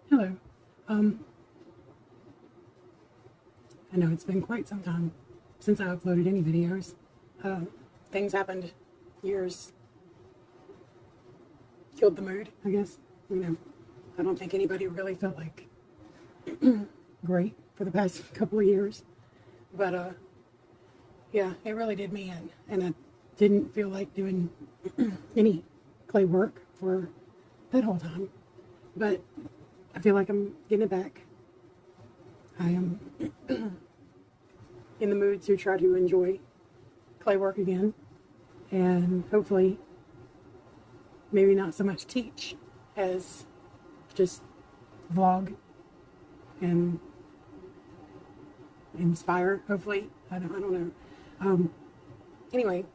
Hello. Um, I know it's been quite some time since I uploaded any videos. Uh, Things happened, years killed the mood, I guess. I don't think anybody really felt like great for the past couple of years. But yeah, it really did me in. And I didn't feel like doing any clay work for that whole time. But I feel like I'm getting it back. I am in the mood to try to enjoy clay work again, and hopefully maybe not so much teach as just vlog and inspire, hopefully. I don't know. Anyway,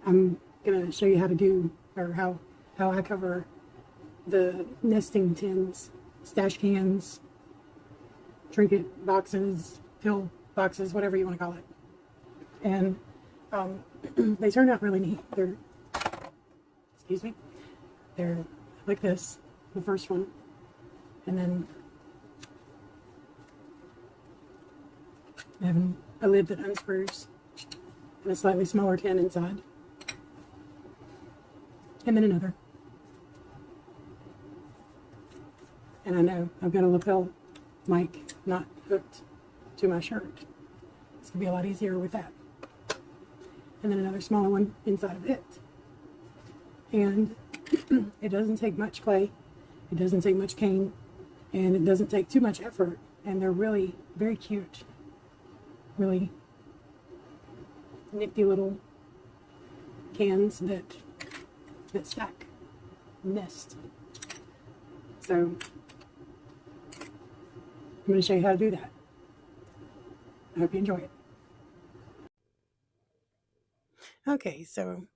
I'm gonna show you how to do, or how I cover the nesting tins, stash cans, trinket boxes, pill boxes, whatever you want to call it. And they turned out really neat. Excuse me, they're like this, the first one, and then I have a lid that unscrews and a slightly smaller tin inside, and then another. And I know I've got a lapel mic not hooked to my shirt. It's gonna be a lot easier with that. And then another smaller one inside of it. And it doesn't take much clay, it doesn't take much cane, and it doesn't take too much effort. And they're really very cute, really nifty little cans that stack, nest. So I'm going to show you how to do that. I hope you enjoy it. Okay, so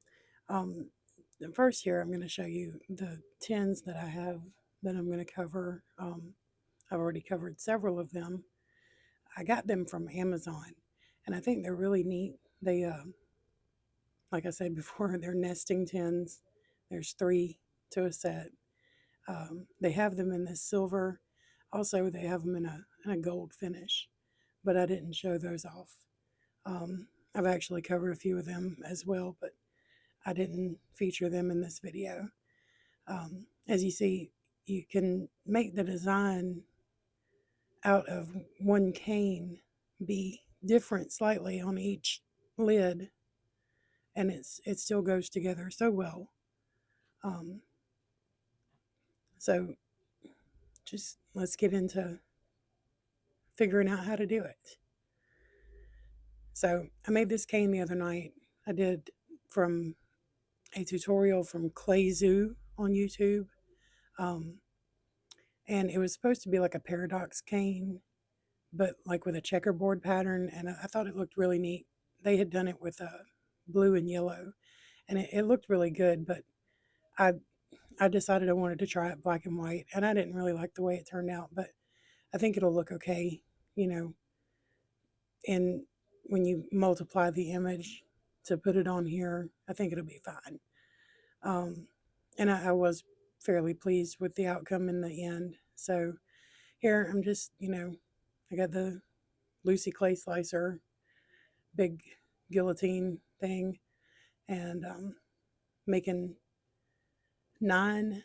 first here I'm going to show you the tins that I have that I'm going to cover. I've already covered several of them. I got them from Amazon, and I think they're really neat. They, like I said before, they're nesting tins. There's 3 to a set. They have them in this silver. Also, they have them in a gold finish, but I didn't show those off. I've actually covered a few of them as well, but I didn't feature them in this video. As you see, you can make the design out of one cane be different slightly on each lid, and it still goes together so well. So just let's get into figuring out how to do it. So I made this cane the other night. I did from a tutorial from Clay Zoo on YouTube. And it was supposed to be like a paradox cane, but like with a checkerboard pattern. And I thought it looked really neat. They had done it with blue and yellow, and it looked really good. But I I decided I wanted to try it black and white, and I didn't really like the way it turned out. But I think it'll look okay, you know. And when you multiply the image to put it on here, I think it'll be fine. And I was fairly pleased with the outcome in the end. So here I'm just, I got the Lucy Clay Slicer, big guillotine thing, and making 9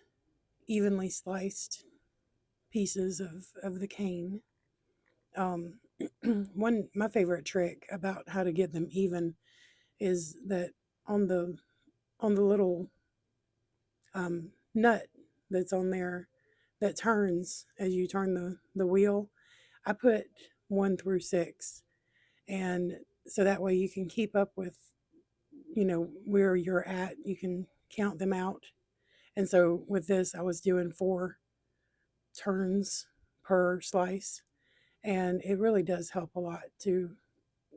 evenly sliced pieces of the cane. My favorite trick about how to get them even is that on the little nut that's on there that turns as you turn the wheel, I put 1 through 6, and so that way you can keep up with where you're at. You can count them out. And so with this, I was doing 4 turns per slice, and it really does help a lot to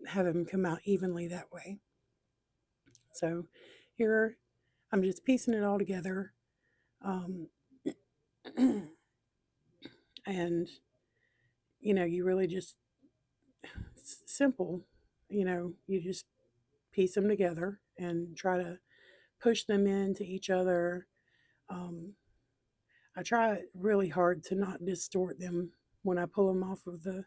have them come out evenly that way. So here I'm just piecing it all together. And you really just, it's simple. You just piece them together and try to push them into each other. um, I try really hard to not distort them when I pull them off of the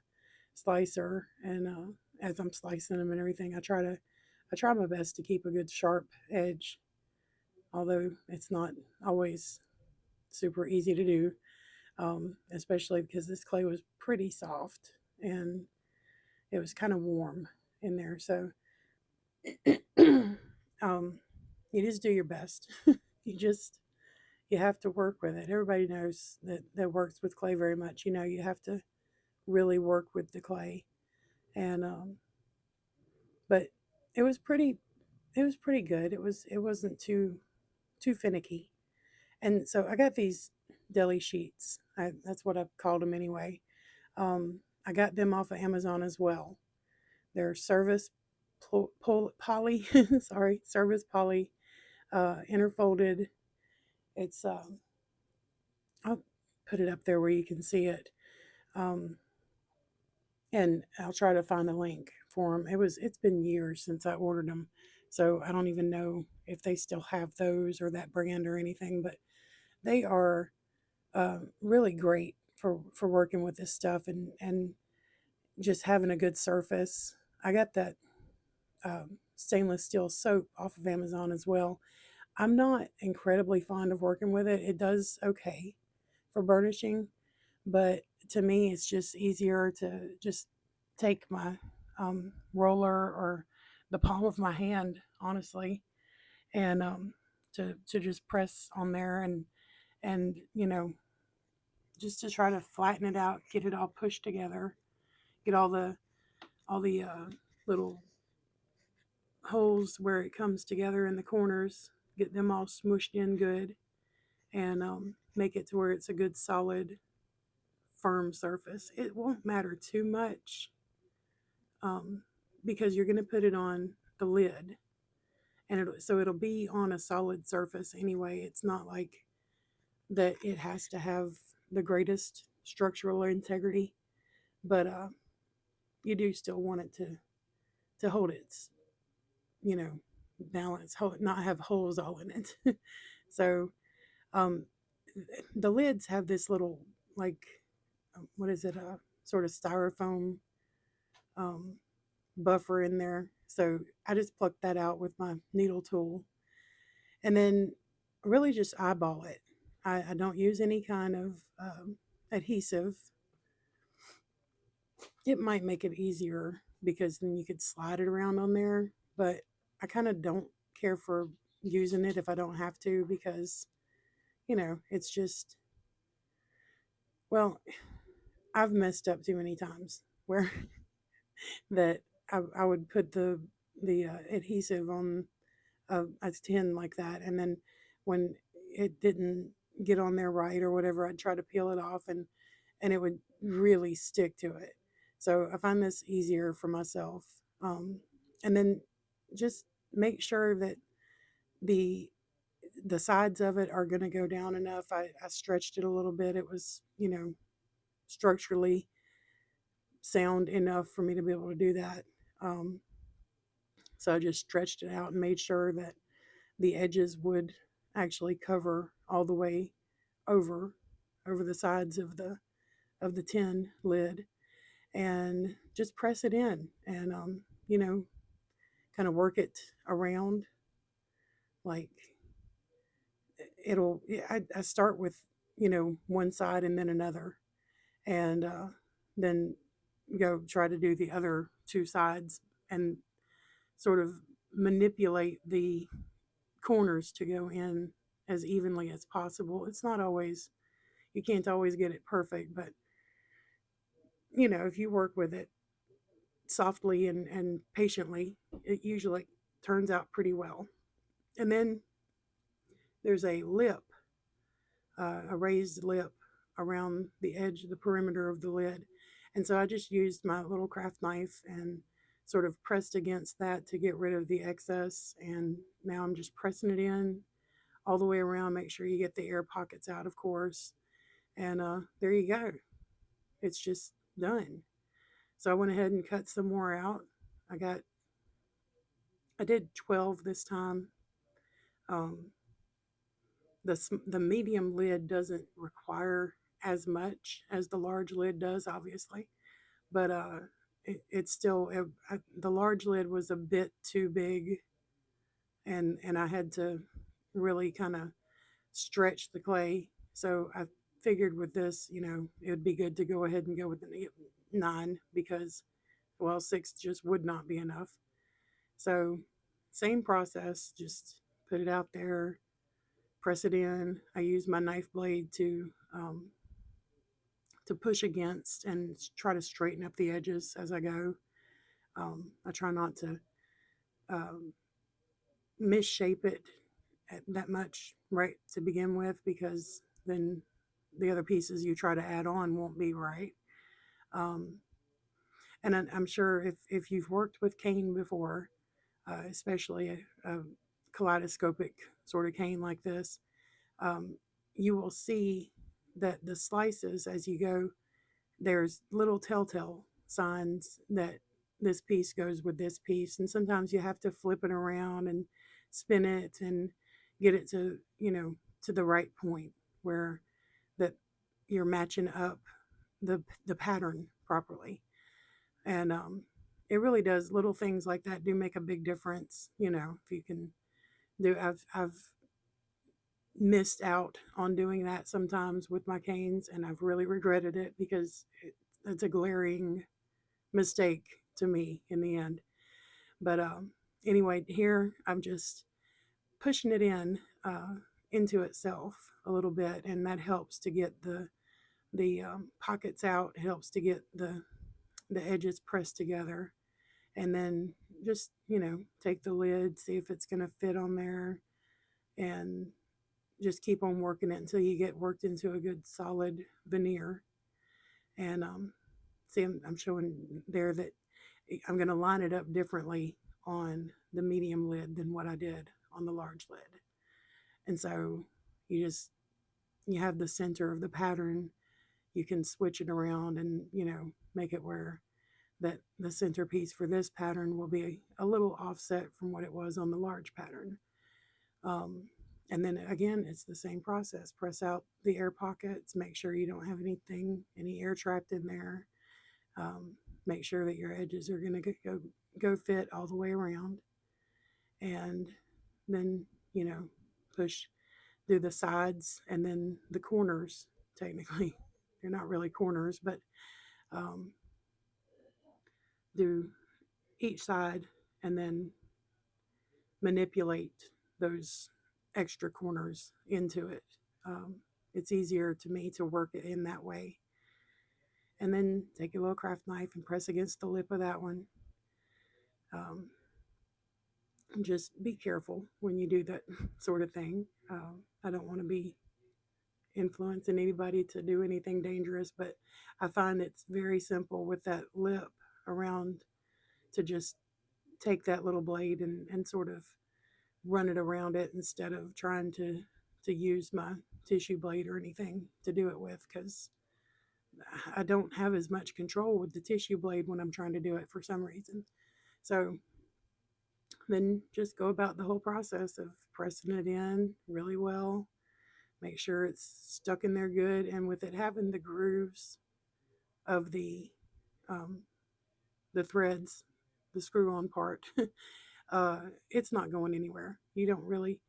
slicer, and as I'm slicing them and everything, I try my best to keep a good sharp edge, although it's not always super easy to do, especially because this clay was pretty soft and it was kind of warm in there. So um, you just do your best. you just you have to work with it. Everybody knows that works with clay very much. You know, you have to really work with the clay, and but it was pretty it was pretty good. It wasn't too finicky. And so I got these deli sheets. That's what I've called them anyway. I got them off of Amazon as well. They're service poly, sorry, service poly, interfolded. It's I'll put it up there where you can see it, um, and I'll try to find a link for them. It's been years since I ordered them, so I don't even know if they still have those or that brand or anything. But they are really great for working with this stuff and just having a good surface. I got that stainless steel soap off of Amazon as well. I'm not incredibly fond of working with it. It does okay for burnishing, but to me, it's just easier to just take my roller or the palm of my hand, honestly, and to just press on there and just to try to flatten it out, get it all pushed together, get all the little holes where it comes together in the corners, get them all smushed in good, and make it to where it's a good solid firm surface. It won't matter too much um, because you're going to put it on the lid, and so it'll be on a solid surface anyway. It's not like that it has to have the greatest structural integrity, but you do still want it to hold its you know balance, not have holes all in it. So um, the lids have this little like what is it, a sort of styrofoam um, buffer in there. So I just plucked that out with my needle tool and then really just eyeball it. I don't use any kind of adhesive. It might make it easier because then you could slide it around on there, but I kind of don't care for using it if I don't have to because, it's just, well, I've messed up too many times where that I would put the adhesive on a tin like that, and then when it didn't get on there right or whatever, I'd try to peel it off, and it would really stick to it. So I find this easier for myself, and then just make sure that the the sides of it are going to go down enough. I stretched it a little bit. It was structurally sound enough for me to be able to do that. Um, so I just stretched it out and made sure that the edges would actually cover all the way over over the sides of the tin lid, and just press it in and you know kind of work it around like it'll I start with one side and then another, and then go try to do the other two sides and sort of manipulate the corners to go in as evenly as possible. It's not always, you can't always get it perfect, but if you work with it softly and patiently, it usually turns out pretty well. And then there's a lip, a raised lip around the edge of the perimeter of the lid. And so I just used my little craft knife and sort of pressed against that to get rid of the excess. And now I'm just pressing it in all the way around. Make sure you get the air pockets out, of course. And there you go. It's just done. So I went ahead and cut some more out. I did 12 this time. Um, the medium lid doesn't require as much as the large lid does, obviously, but it's still the large lid was a bit too big, and I had to really kind of stretch the clay. So I figured with this, it would be good to go ahead and go with the 9 because, well, 6 just would not be enough. So same process, just put it out there, press it in. I use my knife blade to push against and try to straighten up the edges as I go. I try not to um, misshape it that much right to begin with, because then the other pieces you try to add on won't be right. Um, and I'm sure if you've worked with cane before, especially a kaleidoscopic sort of cane like this, um, you will see that the slices as you go, there's little telltale signs that this piece goes with this piece. And sometimes you have to flip it around and spin it and get it to, to the right point where that you're matching up the pattern properly. And it really does. Little things like that do make a big difference. If you can do, I've missed out on doing that sometimes with my canes, and I've really regretted it because it's a glaring mistake to me in the end. But anyway, here I'm just pushing it into itself a little bit, and that helps to get the pockets out. It helps to get the edges pressed together, and then just take the lid, see if it's going to fit on there, and just keep on working it until you get worked into a good solid veneer. And see, I'm showing there that I'm going to line it up differently on the medium lid than what I did on the large lid. And so you have the center of the pattern. You can switch it around and make it where that the centerpiece for this pattern will be a little offset from what it was on the large pattern. And then again, it's the same process. Press out the air pockets, make sure you don't have any air trapped in there. Make sure that your edges are going to go fit all the way around. And then, push through the sides and then the corners. Technically, they're not really corners, but do each side and then manipulate those extra corners into it. It's easier to me to work it in that way. And then take your little craft knife and press against the lip of that one. Just be careful when you do that sort of thing. I don't want to be influencing anybody to do anything dangerous, but I find it's very simple with that lip around to just take that little blade and sort of run it around it instead of trying to use my tissue blade or anything to do it with, because I don't have as much control with the tissue blade when I'm trying to do it for some reason. So then just go about the whole process of pressing it in really well. Make sure it's stuck in there good, and with it having the grooves of the threads, the screw-on part, it's not going anywhere. You don't really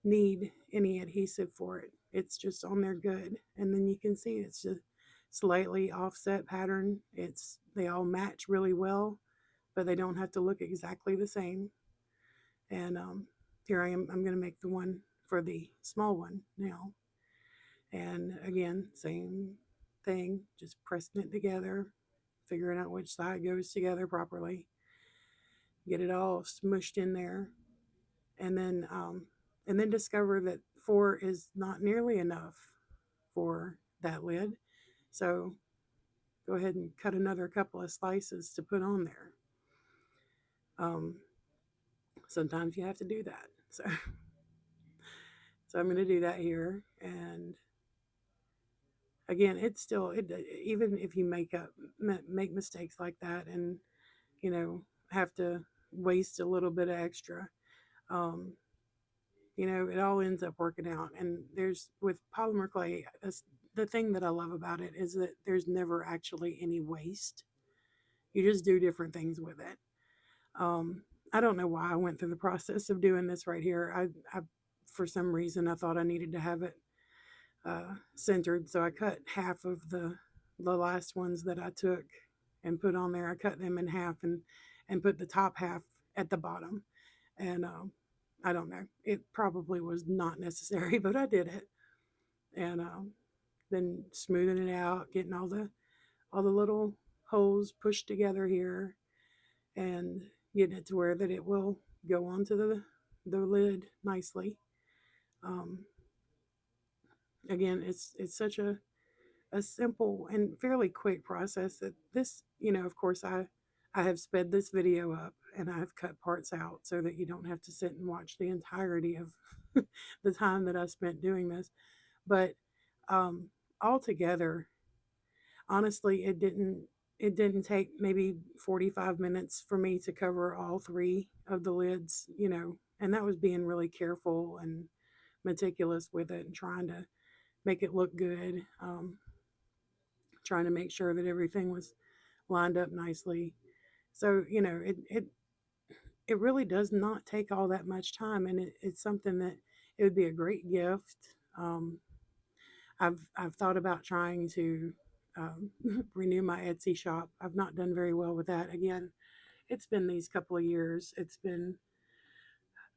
need any adhesive for it. It's just on there good, and then you can see it's just slightly offset pattern. They all match really well, but they don't have to look exactly the same. And here I am. I'm going to make the one for the small one now. And again, same thing, just pressing it together, figuring out which side goes together properly, get it all smushed in there, and then discover that 4 is not nearly enough for that lid. So go ahead and cut another couple of slices to put on there. Sometimes you have to do that. So I'm going to do that here. And again, it's still, even if you make mistakes like that and, have to waste a little bit of extra, you know, it all ends up working out. And there's, with polymer clay, the thing that I love about it is that there's never actually any waste. You just do different things with it. Um, I don't know why I went through the process of doing this right here. For some reason, I thought I needed to have it centered, so I cut half of the last ones that I took and put on there. I cut them in half and put the top half at the bottom. And I don't know, it probably was not necessary, but I did it. And then smoothing it out, getting all the little holes pushed together here, and getting it to where that it will go onto the lid nicely. Um, Again, it's such a simple and fairly quick process that this, you know, of course, I have sped this video up and I've cut parts out so that you don't have to sit and watch the entirety of the time that I spent doing this. But um, altogether, honestly, it didn't take maybe 45 minutes for me to cover all three of the lids, you know, and that was being really careful and meticulous with it and trying to make it look good. Trying to make sure that everything was lined up nicely. So, you know, it really does not take all that much time, and it's something that it would be a great gift. Um, I've thought about trying to renew my Etsy shop. I've not done very well with that. Again, it's been these couple of years. It's been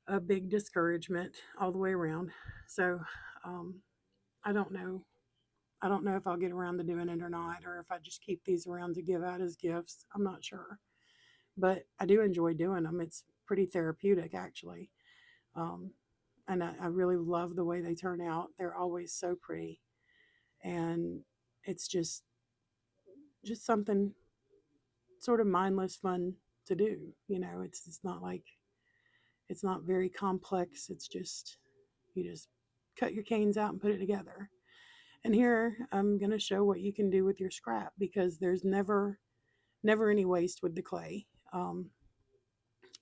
a big discouragement all the way around. So um, I don't know. I don't know if I'll get around to doing it or not, or if I just keep these around to give out as gifts. I'm not sure, but I do enjoy doing them. It's pretty therapeutic, actually. Um, and I really love the way they turn out. They're always so pretty, and it's just something sort of mindless fun to do. You know, it's not like it's not very complex. It's just you just cut your canes out and put it together. And here I'm gonna show what you can do with your scrap, because there's never any waste with the clay.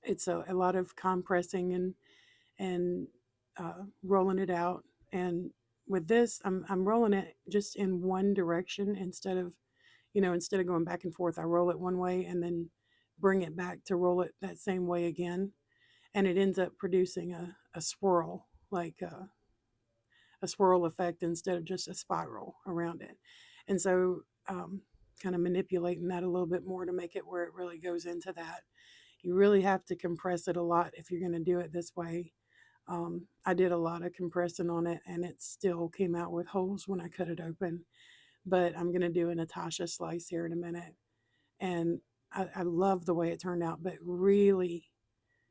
It's a lot of compressing and rolling it out. And with this, I'm rolling it just in one direction instead of, you know, instead of going back and forth. I roll it one way and then bring it back to roll it that same way again, and it ends up producing a swirl, like a swirl effect instead of just a spiral around it. And so, kind of manipulating that a little bit more to make it where it really goes into that. You really have to compress it a lot if you're going to do it this way. I did a lot of compressing on it, and it still came out with holes when I cut it open. But I'm going to do a Natasha slice here in a minute. And I love the way it turned out. But really,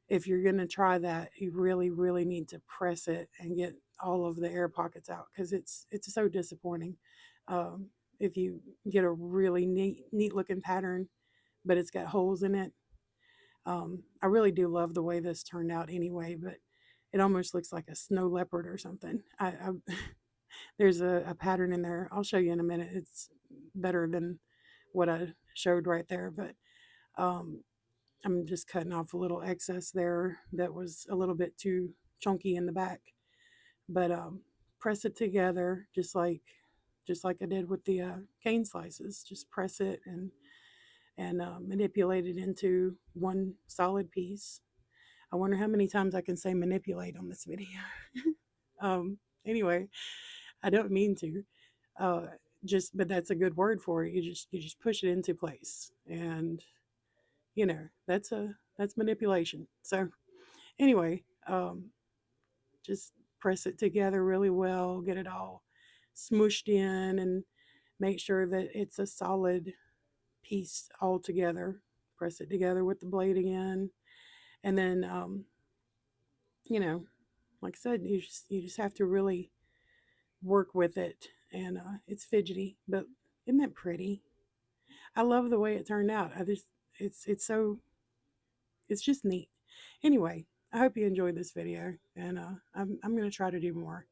if you're going to try that, you really, really need to press it and get all of the air pockets out, because it's so disappointing. Um, if you get a really neat looking pattern, but it's got holes in it. I really do love the way this turned out anyway, but it almost looks like a snow leopard or something. There's a pattern in there. I'll show you in a minute. It's better than what I showed right there, but um, I'm just cutting off a little excess there that was a little bit too chunky in the back. But press it together just like I did with the cane slices. Just press it and manipulate it into one solid piece. I wonder how many times I can say manipulate on this video. Anyway, I don't mean to. Uh, but that's a good word for it. You just push it into place, and you know that's manipulation. So anyway, just press it together really well, get it all smooshed in, and make sure that it's a solid piece all together. Press it together with the blade again, and then you know, like I said, you just have to really work with it, and it's fidgety, but isn't that pretty? I love the way it turned out. It's so it's just neat. Anyway, I hope you enjoyed this video, and I'm gonna try to do more.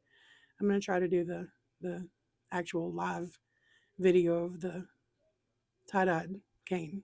I'm gonna try to do the actual live video of the tie-dyed cane.